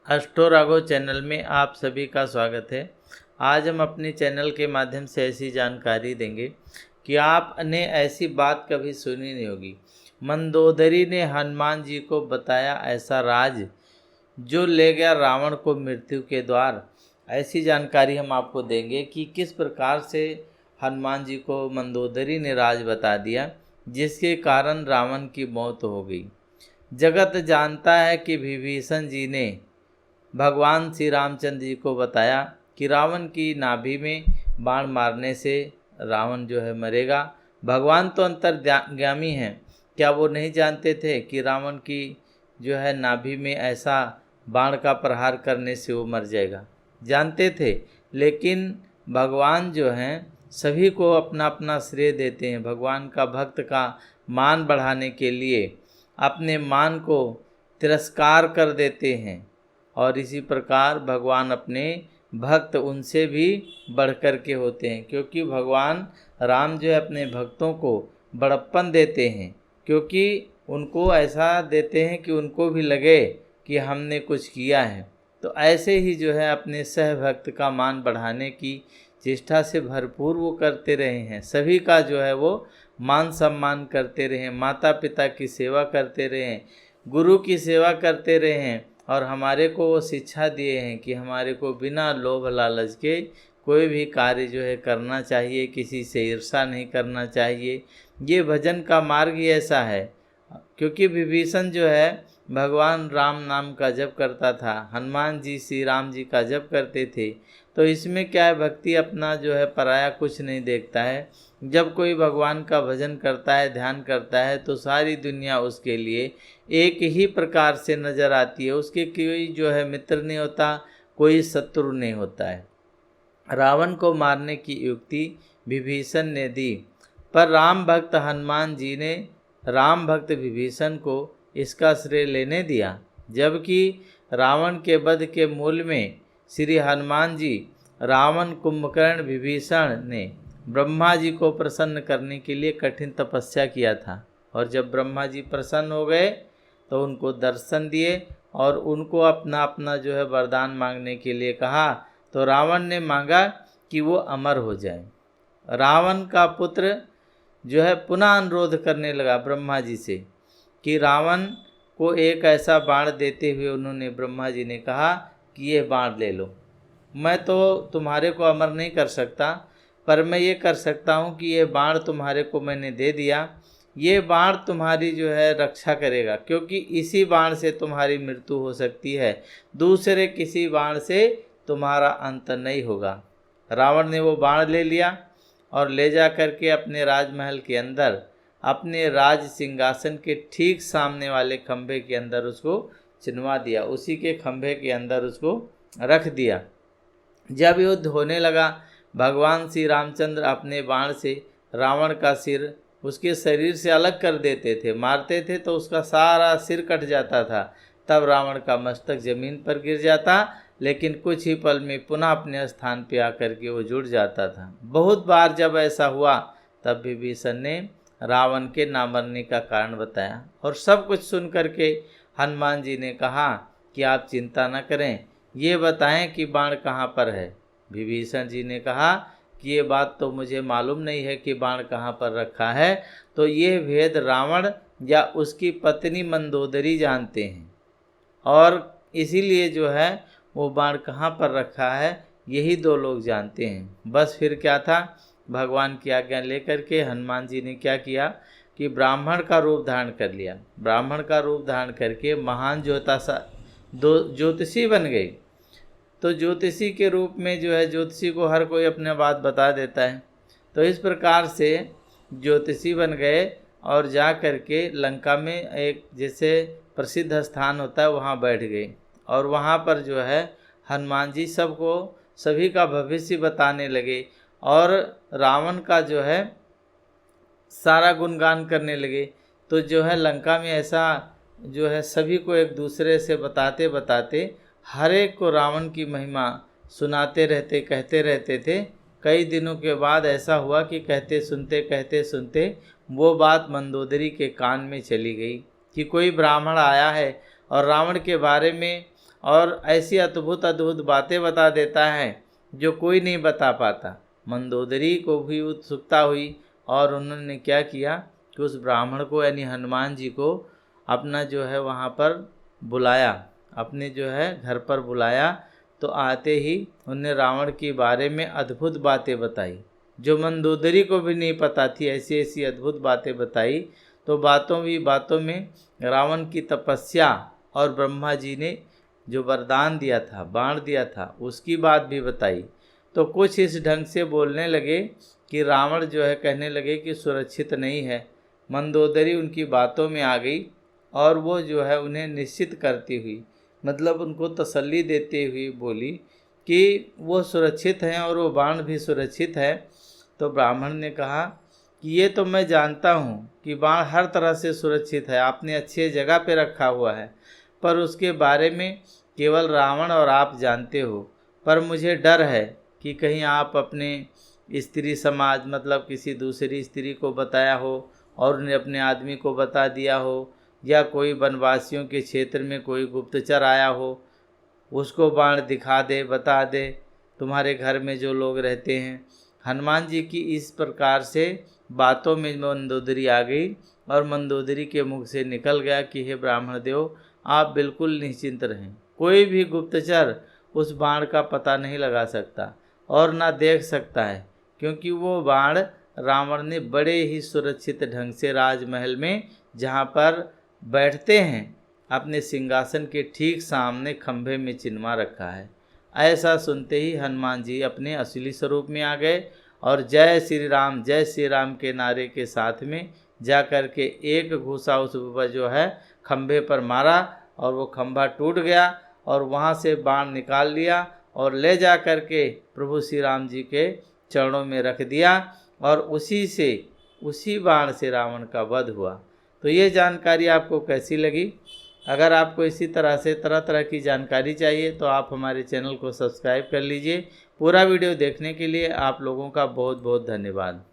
अष्टो Raghav channel में आप सभी का स्वागत है। आज हम अपने चैनल के माध्यम से ऐसी जानकारी देंगे कि आपने ऐसी बात कभी सुनी नहीं होगी। मंदोदरी ने हनुमान जी को बताया ऐसा राज जो ले गया रावण को मृत्यु के द्वार। ऐसी जानकारी हम आपको देंगे कि किस प्रकार से हनुमान जी को मंदोदरी ने राज बता दिया, जिसके कारण रावण की मौत हो गई। जगत जानता है कि विभीषण जी ने भगवान श्री रामचंद्र जी को बताया कि रावण की नाभि में बाण मारने से रावण जो है मरेगा। भगवान तो अंतर्यामी हैं, क्या वो नहीं जानते थे कि रावण की जो है नाभि में ऐसा बाण का प्रहार करने से वो मर जाएगा? जानते थे, लेकिन भगवान जो हैं सभी को अपना अपना श्रेय देते हैं। भगवान का भक्त का मान बढ़ाने के लिए अपने मान को तिरस्कार कर देते हैं, और इसी प्रकार भगवान अपने भक्त उनसे भी बढ़कर के होते हैं, क्योंकि भगवान राम जो है अपने भक्तों को बड़प्पन देते हैं, क्योंकि उनको ऐसा देते हैं कि उनको भी लगे कि हमने कुछ किया है। तो ऐसे ही जो है अपने सहभक्त का मान बढ़ाने की चेष्टा से भरपूर वो करते रहे हैं। सभी का जो है वो मान सम्मान करते रहे, माता पिता की सेवा करते रहे, गुरु की सेवा करते रहे हैं, और हमारे को वो शिक्षा दिए हैं कि हमारे को बिना लोभ लालच के कोई भी कार्य जो है करना चाहिए, किसी से ईर्ष्या नहीं करना चाहिए। ये भजन का मार्ग ही ऐसा है। क्योंकि विभीषण जो है भगवान राम नाम का जप करता था, हनुमान जी श्री राम जी का जप करते थे, तो इसमें क्या है, भक्ति अपना जो है पराया कुछ नहीं देखता है। जब कोई भगवान का भजन करता है, ध्यान करता है, तो सारी दुनिया उसके लिए एक ही प्रकार से नज़र आती है। उसके कोई जो है मित्र नहीं होता, कोई शत्रु नहीं होता है। रावण को मारने की युक्ति विभीषण ने दी, पर राम भक्त हनुमान जी ने राम भक्त विभीषण को इसका श्रेय लेने दिया, जबकि रावण के वध के मूल में श्री हनुमान जी, रावण, कुंभकर्ण, विभीषण ने ब्रह्मा जी को प्रसन्न करने के लिए कठिन तपस्या किया था। और जब ब्रह्मा जी प्रसन्न हो गए तो उनको दर्शन दिए और उनको अपना अपना जो है वरदान मांगने के लिए कहा। तो रावण ने मांगा कि वो अमर हो जाए। रावण का पुत्र जो है पुनः अनुरोध करने लगा ब्रह्मा जी से कि रावण को एक ऐसा बाण देते हुए उन्होंने, ब्रह्मा जी ने कहा कि ये बाण ले लो, मैं तो तुम्हारे को अमर नहीं कर सकता, पर मैं ये कर सकता हूँ कि ये बाण तुम्हारे को मैंने दे दिया, ये बाण तुम्हारी जो है रक्षा करेगा, क्योंकि इसी बाण से तुम्हारी मृत्यु हो सकती है, दूसरे किसी बाण से तुम्हारा अंत नहीं होगा। रावण ने वो बाण ले लिया और ले जा कर के अपने राजमहल के अंदर, अपने राज सिंहासन के ठीक सामने वाले खंभे के अंदर उसको चिनवा दिया, उसी के खंभे के अंदर उसको रख दिया। जब युद्ध होने लगा, भगवान श्री रामचंद्र अपने बाण से रावण का सिर उसके शरीर से अलग कर देते थे, मारते थे तो उसका सारा सिर कट जाता था, तब रावण का मस्तक जमीन पर गिर जाता, लेकिन कुछ ही पल में पुनः अपने स्थान पर आकर के वो जुड़ जाता था। बहुत बार जब ऐसा हुआ तब विभीषण ने रावण के ना मरने का कारण बताया, और सब कुछ सुन करके हनुमान जी ने कहा कि आप चिंता न करें, ये बताएं कि बाण कहाँ पर है। विभीषण जी ने कहा कि ये बात तो मुझे मालूम नहीं है कि बाण कहाँ पर रखा है, तो ये भेद रावण या उसकी पत्नी मंदोदरी जानते हैं, और इसीलिए जो है वो बाण कहाँ पर रखा है यही दो लोग जानते हैं। बस फिर क्या था, भगवान की आज्ञा लेकर के हनुमान जी ने क्या किया कि ब्राह्मण का रूप धारण कर लिया। ब्राह्मण का रूप धारण करके महान ज्योतिषी बन गए। तो ज्योतिषी के रूप में जो है, ज्योतिषी को हर कोई अपने बात बता देता है, तो इस प्रकार से ज्योतिषी बन गए और जा कर के लंका में एक जैसे प्रसिद्ध स्थान होता है वहाँ बैठ गए, और वहाँ पर जो है हनुमान जी सबको सभी का भविष्य बताने लगे, और रावण का जो है सारा गुणगान करने लगे। तो जो है लंका में ऐसा जो है सभी को एक दूसरे से बताते बताते हर एक को रावण की महिमा सुनाते रहते, कहते रहते थे। कई दिनों के बाद ऐसा हुआ कि कहते सुनते वो बात मंदोदरी के कान में चली गई कि कोई ब्राह्मण आया है और रावण के बारे में और ऐसी अद्भुत अद्भुत बातें बता देता है जो कोई नहीं बता पाता। मंदोदरी को भी उत्सुकता हुई और उन्होंने क्या किया कि उस ब्राह्मण को यानी हनुमान जी को अपना जो है वहाँ पर बुलाया, अपने जो है घर पर बुलाया। तो आते ही उन्हें रावण के बारे में अद्भुत बातें बताई जो मंदोदरी को भी नहीं पता थी, ऐसी ऐसी अद्भुत बातें बताई। तो बातों में रावण की तपस्या और ब्रह्मा जी ने जो वरदान दिया था, बाण दिया था, उसकी बात भी बताई। तो कुछ इस ढंग से बोलने लगे कि रावण जो है कहने लगे कि सुरक्षित नहीं है। मंदोदरी उनकी बातों में आ गई और वो जो है उन्हें निश्चित करती हुई, मतलब उनको तसल्ली देते हुए बोली कि वो सुरक्षित हैं और वो बाण भी सुरक्षित है। तो ब्राह्मण ने कहा कि ये तो मैं जानता हूँ कि बाण हर तरह से सुरक्षित है, आपने अच्छी जगह पे रखा हुआ है, पर उसके बारे में केवल रावण और आप जानते हो। पर मुझे डर है कि कहीं आप अपने स्त्री समाज, मतलब किसी दूसरी स्त्री को बताया हो और उन्हें अपने आदमी को बता दिया हो, या कोई वनवासियों के क्षेत्र में कोई गुप्तचर आया हो, उसको बाण दिखा दे, बता दे तुम्हारे घर में जो लोग रहते हैं। हनुमान जी की इस प्रकार से बातों में मंदोदरी आ गई और मंदोदरी के मुख से निकल गया कि हे ब्राह्मण देव, आप बिल्कुल निश्चिंत रहें, कोई भी गुप्तचर उस बाण का पता नहीं लगा सकता और ना देख सकता है, क्योंकि वो बाण रावण ने बड़े ही सुरक्षित ढंग से राजमहल में जहाँ पर बैठते हैं अपने सिंहासन के ठीक सामने खंभे में चिन्हवा रखा है। ऐसा सुनते ही हनुमान जी अपने असली स्वरूप में आ गए और जय श्री राम के नारे के साथ में जा कर के एक घूसा उस जो है खंभे पर मारा और वो खंभा टूट गया और वहाँ से बाण निकाल लिया और ले जा कर के प्रभु श्री राम जी के चरणों में रख दिया और उसी बाण से रावण का वध हुआ। तो ये जानकारी आपको कैसी लगी? अगर आपको इसी तरह से तरह तरह की जानकारी चाहिए तो आप हमारे चैनल को सब्सक्राइब कर लीजिए। पूरा वीडियो देखने के लिए आप लोगों का बहुत बहुत धन्यवाद।